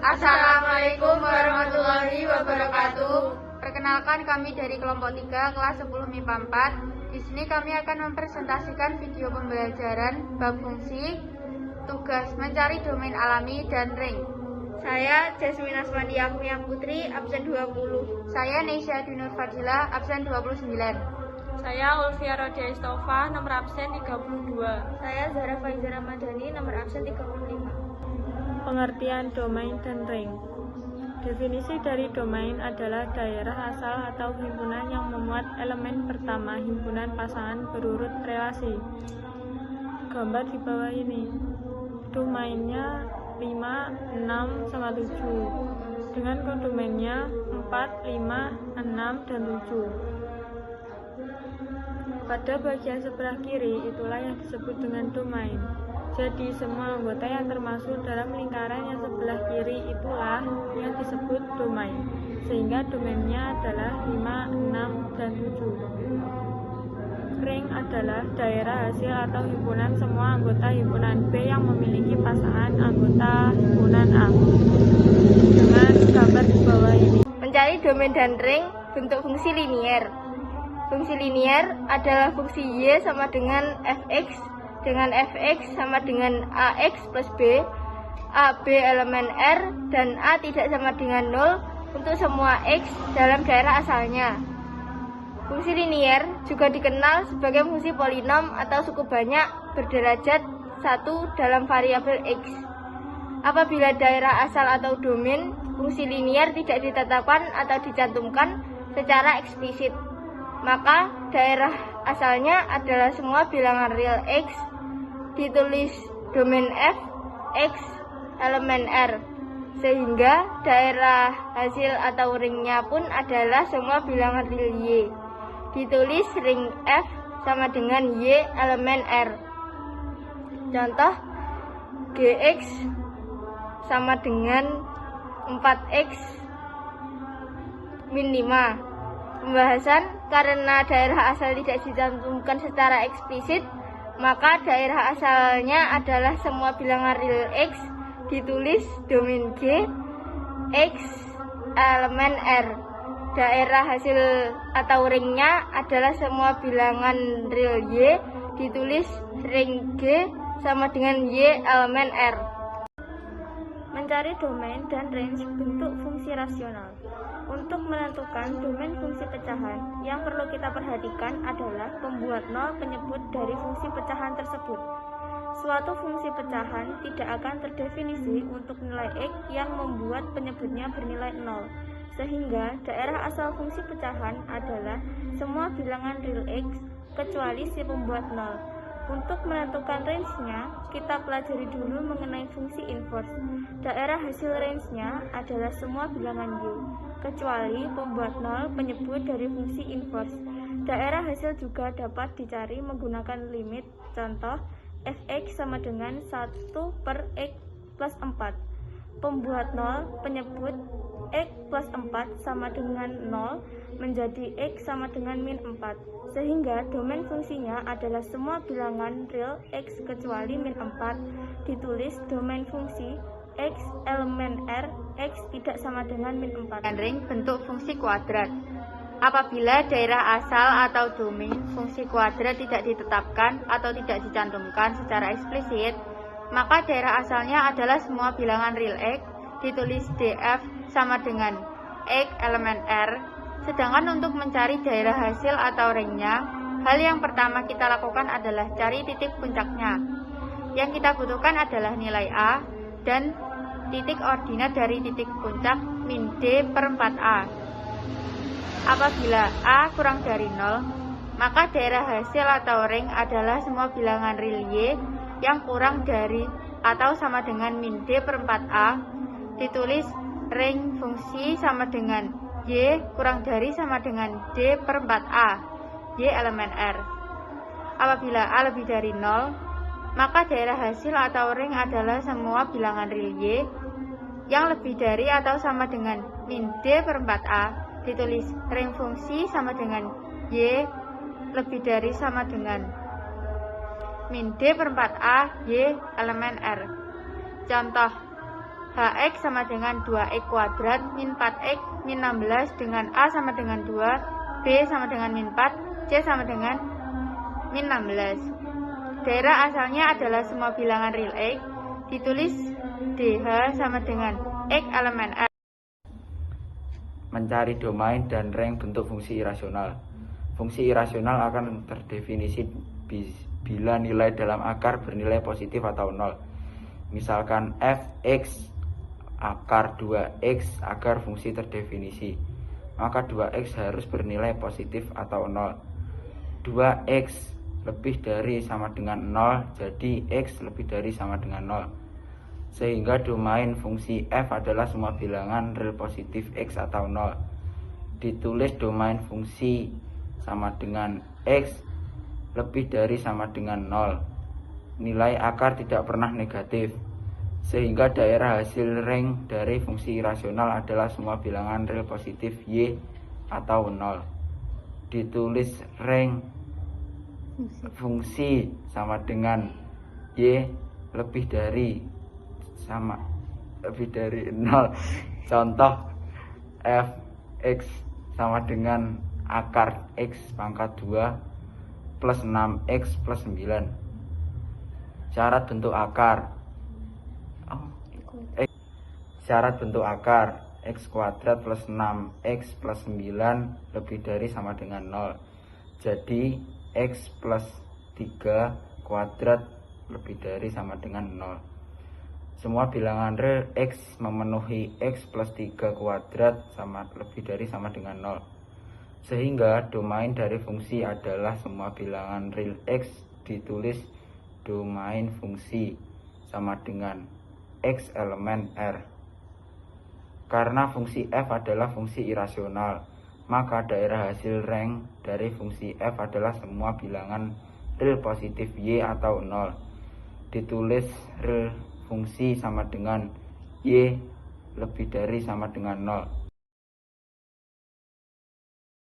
Assalamualaikum warahmatullahi wabarakatuh. Perkenalkan, kami dari kelompok 3 kelas 10 MIPA 4. Di sini kami akan mempresentasikan video pembelajaran bab fungsi, tugas mencari domain alami dan ring. Saya Jasmine Asmadi Akmiyah Putri, absen 20. Saya Neisha Dinur Fadila, absen 29. Saya Ulfia Rodia Istofa, nomor absen 32. Saya Zahra Faiza Ramadhani, nomor absen 35. Pengertian domain dan ring. Definisi dari domain adalah daerah asal atau himpunan yang memuat elemen pertama himpunan pasangan berurut relasi. Gambar di bawah ini. Domainnya 5, 6, sama 7. Dengan kodomainnya 4, 5, 6, dan 7. Pada bagian sebelah kiri itulah yang disebut dengan domain. Jadi semua anggota yang termasuk dalam lingkaran yang sebelah kiri itulah yang disebut domain. Sehingga domainnya adalah 5, 6, dan 7. Ring adalah daerah hasil atau himpunan semua anggota himpunan B yang memiliki pasangan anggota himpunan A. Dengan gambar di bawah ini. Mencari domain dan ring bentuk fungsi linier. Fungsi linier adalah fungsi Y sama dengan fx, dengan fx sama dengan ax plus b, ab elemen R, dan a tidak sama dengan 0 untuk semua x dalam daerah asalnya. Fungsi linier juga dikenal sebagai fungsi polinom atau suku banyak berderajat 1 dalam variabel x. Apabila daerah asal atau domain fungsi linier tidak ditetapkan atau dicantumkan secara eksplisit, maka daerah asalnya adalah semua bilangan real x, ditulis domain f, x, elemen R, sehingga daerah hasil atau ringnya pun adalah semua bilangan real y, ditulis ring f sama dengan y elemen R. Contoh, gx sama dengan 4x min 5. Pembahasan, karena daerah asal tidak dicantumkan secara eksplisit, maka daerah asalnya adalah semua bilangan real x, ditulis domain G, x, elemen R. Daerah hasil atau ringnya adalah semua bilangan real y, ditulis ring G sama dengan y elemen R. Mencari domain dan range bentuk fungsi rasional. Untuk menentukan domain fungsi pecahan, yang perlu kita perhatikan adalah pembuat nol penyebut dari fungsi pecahan tersebut. Suatu fungsi pecahan tidak akan terdefinisi untuk nilai x yang membuat penyebutnya bernilai 0, sehingga daerah asal fungsi pecahan adalah semua bilangan real x kecuali si pembuat 0. Untuk menentukan range-nya, kita pelajari dulu mengenai fungsi inverse. Daerah hasil range-nya adalah semua bilangan y, kecuali pembuat 0 penyebut dari fungsi inverse. Daerah hasil juga dapat dicari menggunakan limit. Contoh, fx sama dengan 1 per x plus 4. Pembuat 0 penyebut x plus 4 sama dengan 0 menjadi x sama dengan min 4. Sehingga domain fungsinya adalah semua bilangan real x kecuali min 4, ditulis domain fungsi x elemen R, x tidak sama dengan min 4. Dan ring bentuk fungsi kuadrat. Apabila daerah asal atau domain fungsi kuadrat tidak ditetapkan atau tidak dicantumkan secara eksplisit, maka daerah asalnya adalah semua bilangan real x, ditulis df sama dengan x elemen R. Sedangkan untuk mencari daerah hasil atau ringnya, hal yang pertama kita lakukan adalah cari titik puncaknya. Yang kita butuhkan adalah nilai A dan titik ordinat dari titik puncak min D per 4A. Apabila A kurang dari 0, maka daerah hasil atau ring adalah semua bilangan real Y yang kurang dari atau sama dengan min D per 4A, ditulis ring fungsi sama dengan Y kurang dari sama dengan D per 4A, Y elemen R. Apabila A lebih dari 0, maka daerah hasil atau ring adalah semua bilangan real Y yang lebih dari atau sama dengan min D per 4A, ditulis ring fungsi sama dengan Y lebih dari sama dengan min D per 4A, Y elemen R. Contoh, Hx sama dengan 2x kuadrat min 4x min 16 dengan A sama dengan 2, B sama dengan min 4, C sama dengan min 16. Daerah asalnya adalah semua bilangan real X, ditulis DH sama dengan X elemen R. Mencari domain dan rank bentuk fungsi irasional. Fungsi irasional akan terdefinisi bila nilai dalam akar bernilai positif atau 0. Misalkan fx akar 2x agar fungsi terdefinisi, maka 2x harus bernilai positif atau 0. 2x lebih dari sama dengan 0, jadi x lebih dari sama dengan 0. Sehingga domain fungsi f adalah semua bilangan real positif x atau 0. Ditulis domain fungsi sama dengan x lebih dari sama dengan 0. Nilai akar tidak pernah negatif. Sehingga daerah hasil rank dari fungsi irasional adalah semua bilangan real positif y atau 0. Ditulis rank fungsi sama dengan y lebih dari 0. Contoh fx sama dengan akar x pangkat 2 plus 6x plus 9. Syarat bentuk akar. Syarat bentuk akar x kuadrat plus 6x plus 9 lebih dari sama dengan 0. Jadi x plus 3 kuadrat lebih dari sama dengan 0. Semua bilangan real x memenuhi x plus 3 kuadrat sama lebih dari sama dengan 0. Sehingga domain dari fungsi adalah semua bilangan real x, ditulis domain fungsi sama dengan x elemen R. Karena fungsi f adalah fungsi irasional, maka daerah hasil rank dari fungsi f adalah semua bilangan real positif y atau 0. Ditulis real fungsi sama dengan y lebih dari sama dengan 0.